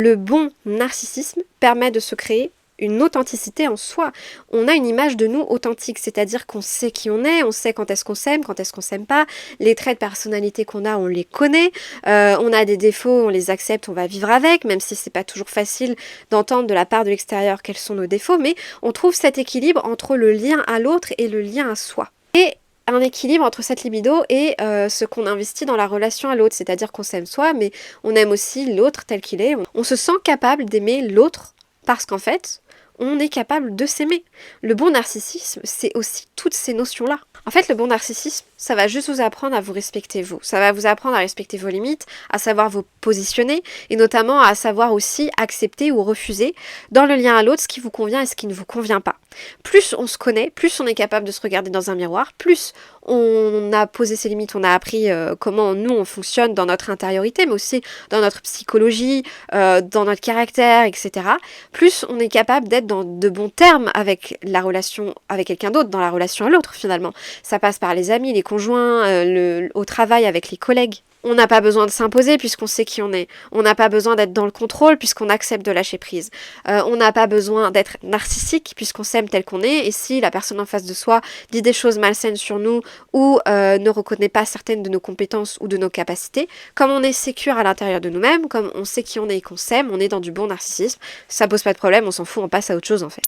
Le bon narcissisme permet de se créer une authenticité en soi. On a une image de nous authentique, c'est-à-dire qu'on sait qui on sait quand est-ce qu'on s'aime, quand est-ce qu'on s'aime pas, les traits de personnalité qu'on a, on les connaît, on a des défauts, on les accepte, on va vivre avec, même si c'est pas toujours facile d'entendre de la part de l'extérieur quels sont nos défauts, mais on trouve cet équilibre entre le lien à l'autre et le lien à soi. Et un équilibre entre cette libido et ce qu'on investit dans la relation à l'autre, c'est-à-dire qu'on s'aime soi, mais on aime aussi l'autre tel qu'il est. On se sent capable d'aimer l'autre parce qu'en fait, on est capable de s'aimer. Le bon narcissisme, c'est aussi toutes ces notions-là. En fait, le bon narcissisme, ça va juste vous apprendre à vous respecter vous. Ça va vous apprendre à respecter vos limites, à savoir vous positionner, et notamment à savoir aussi accepter ou refuser dans le lien à l'autre ce qui vous convient et ce qui ne vous convient pas. Plus on se connaît, plus on est capable de se regarder dans un miroir, plus on a posé ses limites, on a appris comment nous on fonctionne dans notre intériorité, mais aussi dans notre psychologie, dans notre caractère, etc. Plus on est capable d'être dans de bons termes avec la relation avec quelqu'un d'autre, dans la relation à l'autre finalement. Ça passe par les amis, les conjoints, au travail avec les collègues. On n'a pas besoin de s'imposer puisqu'on sait qui on est. On n'a pas besoin d'être dans le contrôle puisqu'on accepte de lâcher prise. On n'a pas besoin d'être narcissique puisqu'on s'aime tel qu'on est. Et si la personne en face de soi dit des choses malsaines sur nous ou ne reconnaît pas certaines de nos compétences ou de nos capacités, comme on est sécure à l'intérieur de nous-mêmes, comme on sait qui on est et qu'on s'aime, on est dans du bon narcissisme. Ça pose pas de problème, on s'en fout, on passe à autre chose en fait.